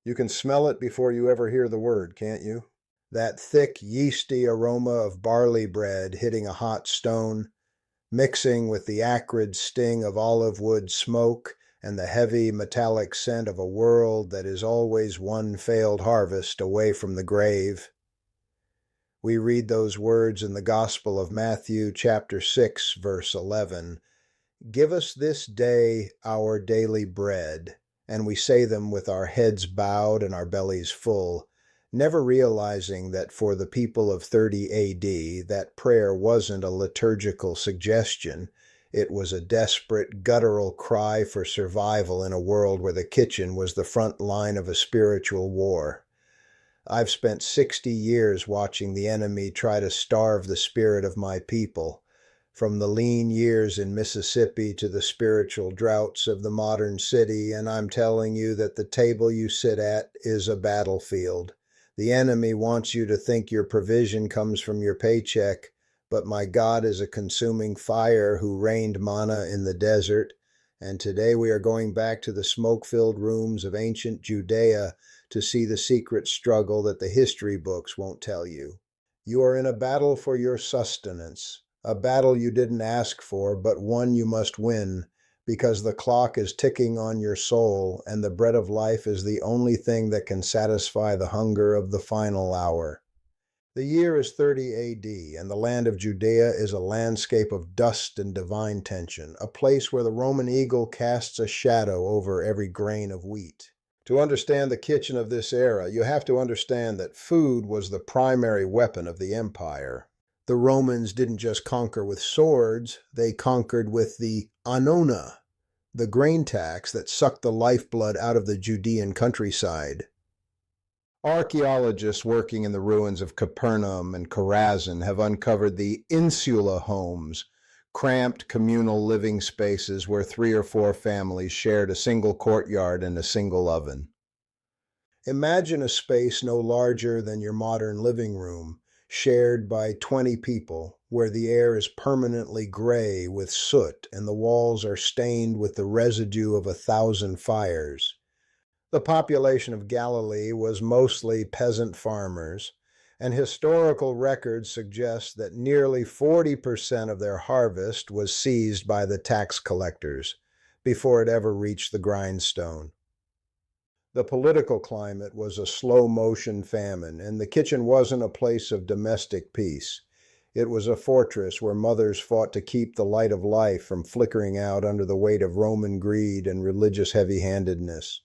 You can smell it before you ever hear the word, can't you? That thick, yeasty aroma of barley bread hitting a hot stone, mixing with the acrid sting of olive wood smoke and the heavy metallic scent of a world that is always one failed harvest away from the grave. We read those words in the Gospel of Matthew, chapter 6, verse 11. Give us this day our daily bread, and we say them with our heads bowed and our bellies full, never realizing that for the people of 30 AD, that prayer wasn't a liturgical suggestion. It was a desperate, guttural cry for survival in a world where the kitchen was the front line of a spiritual war. I've spent 60 years watching the enemy try to starve the spirit of my people, from the lean years in Mississippi to the spiritual droughts of the modern city, and I'm telling you that the table you sit at is a battlefield. The enemy wants you to think your provision comes from your paycheck, but my God is a consuming fire who rained manna in the desert, and today we are going back to the smoke-filled rooms of ancient Judea to see the secret struggle that the history books won't tell you. You are in a battle for your sustenance, a battle you didn't ask for, but one you must win, because the clock is ticking on your soul, and the bread of life is the only thing that can satisfy the hunger of the final hour. The year is 30 AD, and the land of Judea is a landscape of dust and divine tension, a place where the Roman eagle casts a shadow over every grain of wheat. To understand the kitchen of this era, you have to understand that food was the primary weapon of the empire. The Romans didn't just conquer with swords, they conquered with the annona, the grain tax that sucked the lifeblood out of the Judean countryside. Archaeologists working in the ruins of Capernaum and Chorazin have uncovered the insula homes, cramped communal living spaces where 3 or 4 families shared a single courtyard and a single oven. Imagine a space no larger than your modern living room, shared by 20 people, where the air is permanently gray with soot and the walls are stained with the residue of 1,000 fires. The population of Galilee was mostly peasant farmers, and historical records suggest that nearly 40% of their harvest was seized by the tax collectors before it ever reached the grindstone. The political climate was a slow-motion famine, and the kitchen wasn't a place of domestic peace. It was a fortress where mothers fought to keep the light of life from flickering out under the weight of Roman greed and religious heavy-handedness.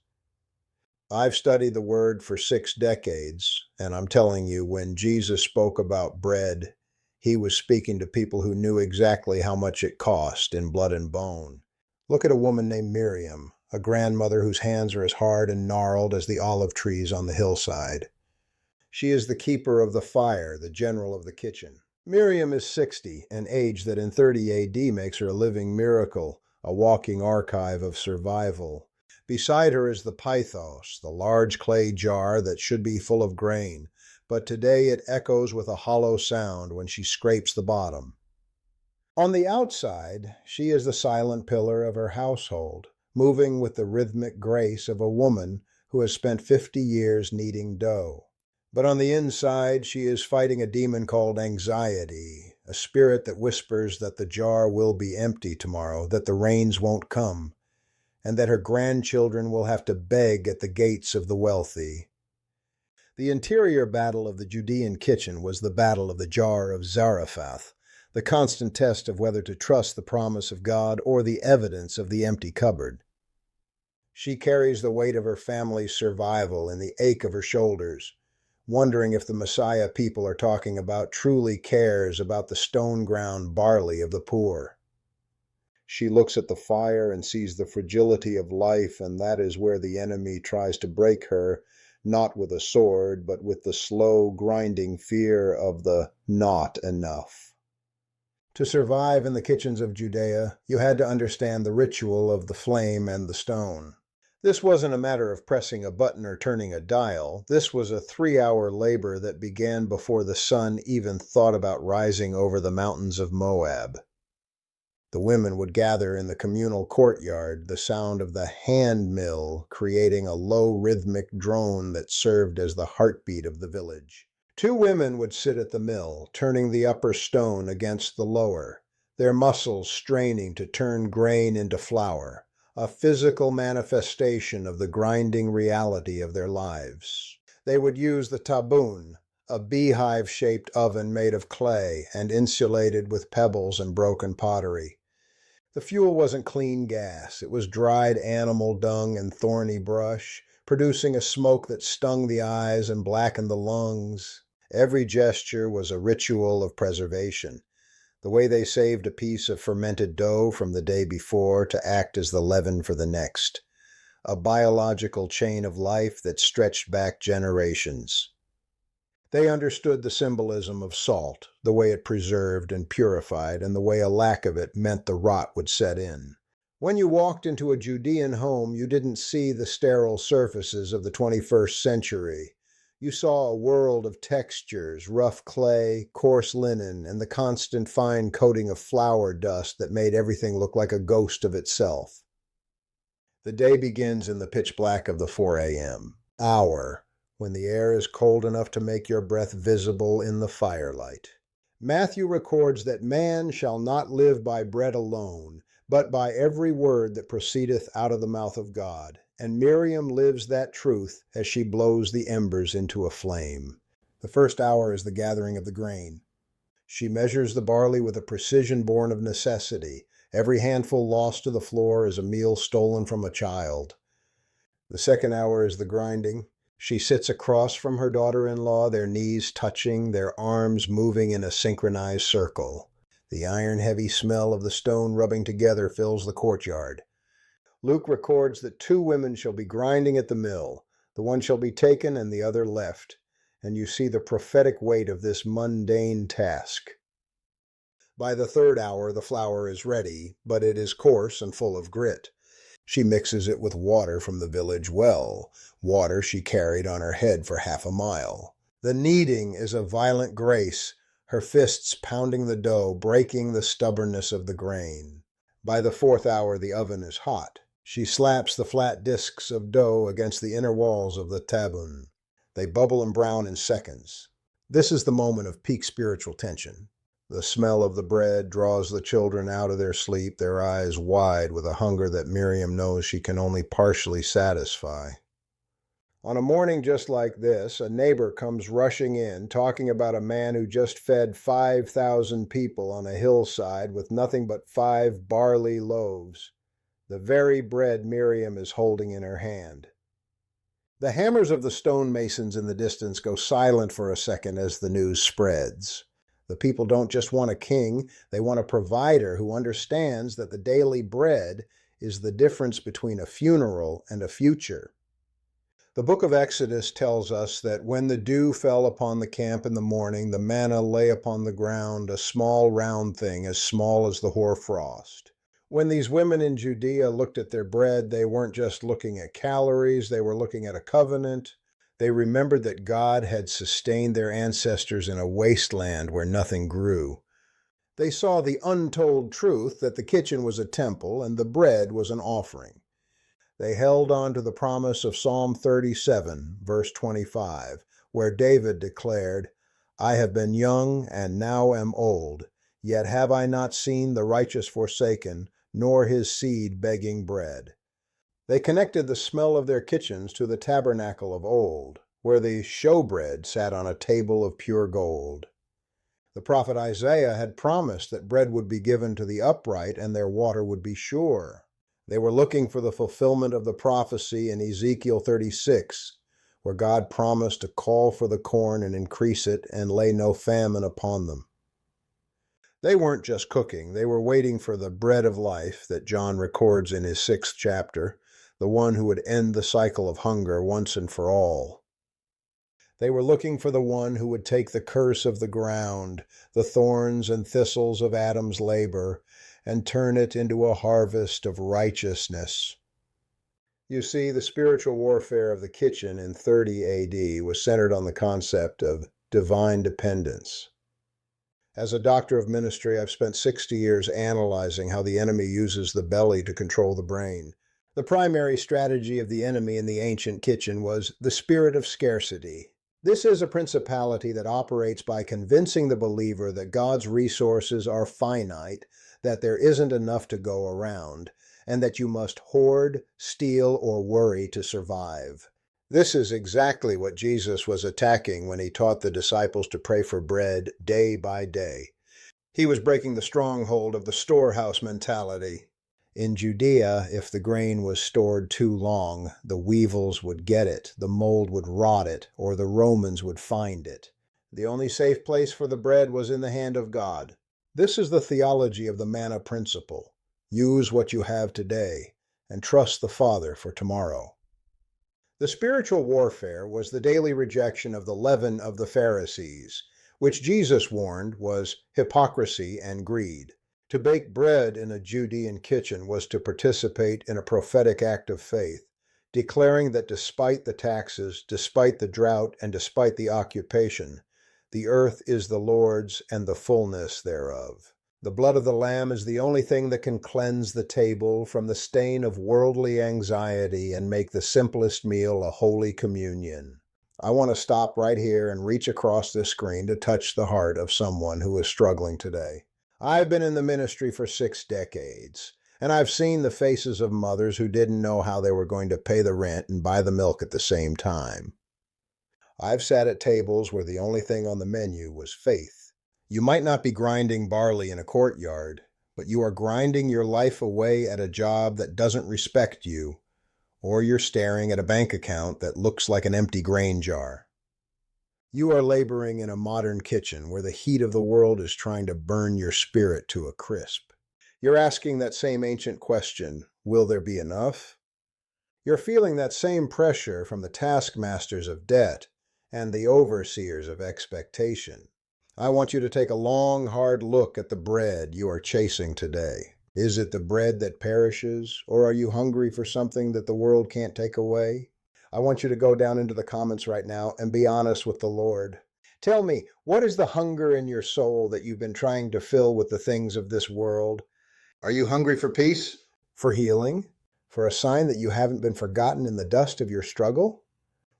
I've studied the Word for 6 decades, and I'm telling you, when Jesus spoke about bread, he was speaking to people who knew exactly how much it cost in blood and bone. Look at a woman named Miriam, a grandmother whose hands are as hard and gnarled as the olive trees on the hillside. She is the keeper of the fire, the general of the kitchen. Miriam is 60, an age that in 30 AD makes her a living miracle, a walking archive of survival. Beside her is the pythos, the large clay jar that should be full of grain, but today it echoes with a hollow sound when she scrapes the bottom. On the outside, she is the silent pillar of her household, moving with the rhythmic grace of a woman who has spent 50 years kneading dough. But on the inside, she is fighting a demon called anxiety, a spirit that whispers that the jar will be empty tomorrow, that the rains won't come, and that her grandchildren will have to beg at the gates of the wealthy. The interior battle of the Judean kitchen was the battle of the jar of Zarephath, the constant test of whether to trust the promise of God or the evidence of the empty cupboard. She carries the weight of her family's survival in the ache of her shoulders, wondering if the Messiah people are talking about truly cares about the stone-ground barley of the poor. She looks at the fire and sees the fragility of life, and that is where the enemy tries to break her, not with a sword, but with the slow, grinding fear of the not enough. To survive in the kitchens of Judea, you had to understand the ritual of the flame and the stone. This wasn't a matter of pressing a button or turning a dial. This was a 3-hour labor that began before the sun even thought about rising over the mountains of Moab. The women would gather in the communal courtyard, the sound of the hand mill creating a low rhythmic drone that served as the heartbeat of the village. Two women would sit at the mill, turning the upper stone against the lower, their muscles straining to turn grain into flour, a physical manifestation of the grinding reality of their lives. They would use the taboon, a beehive-shaped oven made of clay and insulated with pebbles and broken pottery. The fuel wasn't clean gas. It was dried animal dung and thorny brush, producing a smoke that stung the eyes and blackened the lungs. Every gesture was a ritual of preservation. The way they saved a piece of fermented dough from the day before to act as the leaven for the next. A biological chain of life that stretched back generations. They understood the symbolism of salt, the way it preserved and purified, and the way a lack of it meant the rot would set in. When you walked into a Judean home, you didn't see the sterile surfaces of the 21st century. You saw a world of textures, rough clay, coarse linen, and the constant fine coating of flour dust that made everything look like a ghost of itself. The day begins in the pitch black of the 4 a.m. hour, when the air is cold enough to make your breath visible in the firelight. Matthew records that man shall not live by bread alone, but by every word that proceedeth out of the mouth of God. And Miriam lives that truth as she blows the embers into a flame. The first hour is the gathering of the grain. She measures the barley with a precision born of necessity. Every handful lost to the floor is a meal stolen from a child. The second hour is the grinding. She sits across from her daughter-in-law, their knees touching, their arms moving in a synchronized circle. The iron-heavy smell of the stone rubbing together fills the courtyard. Luke records that 2 women shall be grinding at the mill. The one shall be taken and the other left. And you see the prophetic weight of this mundane task. By the third hour, the flour is ready, but it is coarse and full of grit. She mixes it with water from the village well, water she carried on her head for half a mile. The kneading is a violent grace, her fists pounding the dough, breaking the stubbornness of the grain. By the 4th hour, the oven is hot. She slaps the flat discs of dough against the inner walls of the taboon. They bubble and brown in seconds. This is the moment of peak spiritual tension. The smell of the bread draws the children out of their sleep, their eyes wide with a hunger that Miriam knows she can only partially satisfy. On a morning just like this, a neighbor comes rushing in, talking about a man who just fed 5,000 people on a hillside with nothing but 5 barley loaves, the very bread Miriam is holding in her hand. The hammers of the stonemasons in the distance go silent for a second as the news spreads. The people don't just want a king, they want a provider who understands that the daily bread is the difference between a funeral and a future. The book of Exodus tells us that when the dew fell upon the camp in the morning, the manna lay upon the ground, a small round thing as small as the hoarfrost. When these women in Judea looked at their bread, they weren't just looking at calories, they were looking at a covenant. They remembered that God had sustained their ancestors in a wasteland where nothing grew. They saw the untold truth that the kitchen was a temple and the bread was an offering. They held on to the promise of Psalm 37, verse 25, where David declared, "I have been young and now am old, yet have I not seen the righteous forsaken, nor his seed begging bread." They connected the smell of their kitchens to the tabernacle of old, where the showbread sat on a table of pure gold. The prophet Isaiah had promised that bread would be given to the upright and their water would be sure. They were looking for the fulfillment of the prophecy in Ezekiel 36, where God promised to call for the corn and increase it and lay no famine upon them. They weren't just cooking, they were waiting for the bread of life that John records in his 6th chapter, the one who would end the cycle of hunger once and for all. They were looking for the one who would take the curse of the ground, the thorns and thistles of Adam's labor, and turn it into a harvest of righteousness. You see, the spiritual warfare of the kitchen in 30 AD was centered on the concept of divine dependence. As a doctor of ministry, I've spent 60 years analyzing how the enemy uses the belly to control the brain. The primary strategy of the enemy in the ancient kitchen was the spirit of scarcity. This is a principality that operates by convincing the believer that God's resources are finite, that there isn't enough to go around, and that you must hoard, steal, or worry to survive. This is exactly what Jesus was attacking when he taught the disciples to pray for bread day by day. He was breaking the stronghold of the storehouse mentality. In Judea, if the grain was stored too long, the weevils would get it, the mold would rot it, or the Romans would find it. The only safe place for the bread was in the hand of God. This is the theology of the manna principle. Use what you have today, and trust the Father for tomorrow. The spiritual warfare was the daily rejection of the leaven of the Pharisees, which Jesus warned was hypocrisy and greed. To bake bread in a Judean kitchen was to participate in a prophetic act of faith, declaring that despite the taxes, despite the drought, and despite the occupation, the earth is the Lord's and the fullness thereof. The blood of the Lamb is the only thing that can cleanse the table from the stain of worldly anxiety and make the simplest meal a holy communion. I want to stop right here and reach across this screen to touch the heart of someone who is struggling today. I've been in the ministry for 6 decades, and I've seen the faces of mothers who didn't know how they were going to pay the rent and buy the milk at the same time. I've sat at tables where the only thing on the menu was faith. You might not be grinding barley in a courtyard, but you are grinding your life away at a job that doesn't respect you, or you're staring at a bank account that looks like an empty grain jar. You are laboring in a modern kitchen where the heat of the world is trying to burn your spirit to a crisp. You're asking that same ancient question, will there be enough? You're feeling that same pressure from the taskmasters of debt and the overseers of expectation. I want you to take a long, hard look at the bread you are chasing today. Is it the bread that perishes, or are you hungry for something that the world can't take away? I want you to go down into the comments right now and be honest with the Lord. Tell me, what is the hunger in your soul that you've been trying to fill with the things of this world? Are you hungry for peace? For healing? For a sign that you haven't been forgotten in the dust of your struggle?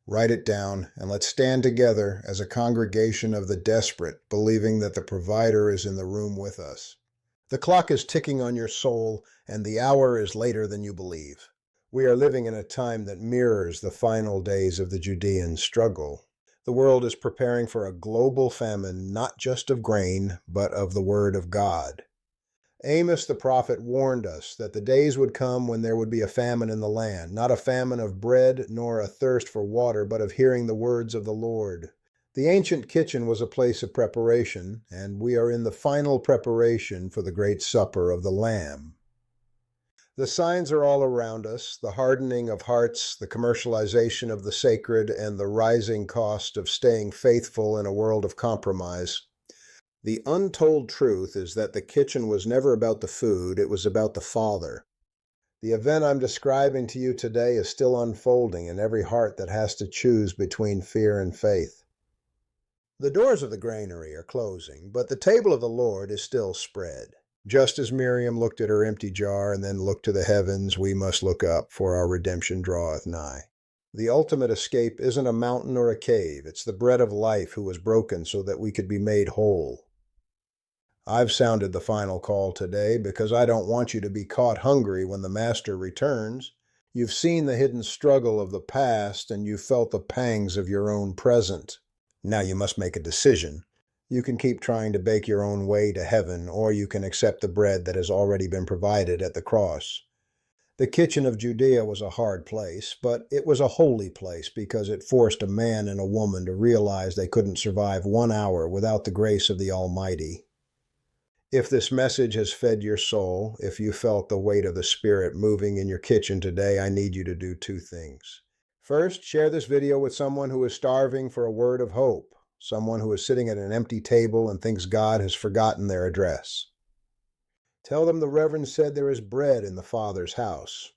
Write it down, and let's stand together as a congregation of the desperate, believing that the provider is in the room with us. The clock is ticking on your soul, and the hour is later than you believe. We are living in a time that mirrors the final days of the Judean struggle. The world is preparing for a global famine, not just of grain, but of the Word of God. Amos the prophet warned us that the days would come when there would be a famine in the land, not a famine of bread nor a thirst for water, but of hearing the words of the Lord. The ancient kitchen was a place of preparation, and we are in the final preparation for the great supper of the Lamb. The signs are all around us, the hardening of hearts, the commercialization of the sacred, and the rising cost of staying faithful in a world of compromise. The untold truth is that the kitchen was never about the food, it was about the Father. The event I'm describing to you today is still unfolding in every heart that has to choose between fear and faith. The doors of the granary are closing, but the table of the Lord is still spread. Just as Miriam looked at her empty jar and then looked to the heavens, we must look up, for our redemption draweth nigh. The ultimate escape isn't a mountain or a cave, it's the bread of life who was broken so that we could be made whole. I've sounded the final call today because I don't want you to be caught hungry when the Master returns. You've seen the hidden struggle of the past and you've felt the pangs of your own present. Now you must make a decision. You can keep trying to bake your own way to heaven, or you can accept the bread that has already been provided at the cross. The kitchen of Judea was a hard place, but it was a holy place because it forced a man and a woman to realize they couldn't survive 1 hour without the grace of the Almighty. If this message has fed your soul, if you felt the weight of the Spirit moving in your kitchen today, I need you to do 2 things. First, share this video with someone who is starving for a word of hope, someone who is sitting at an empty table and thinks God has forgotten their address. Tell them the Reverend said there is bread in the Father's house.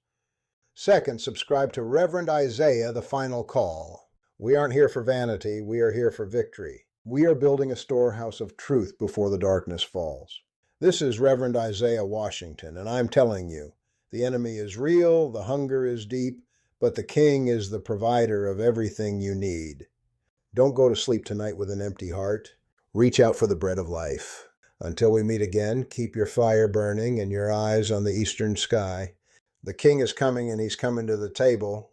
Second, subscribe to Reverend Isaiah, The Final Call. We aren't here for vanity, we are here for victory. We are building a storehouse of truth before the darkness falls. This is Reverend Isaiah Washington, and I'm telling you, the enemy is real, the hunger is deep, but the King is the provider of everything you need. Don't go to sleep tonight with an empty heart. Reach out for the bread of life. Until we meet again, keep your fire burning and your eyes on the eastern sky. The King is coming, and he's coming to the table.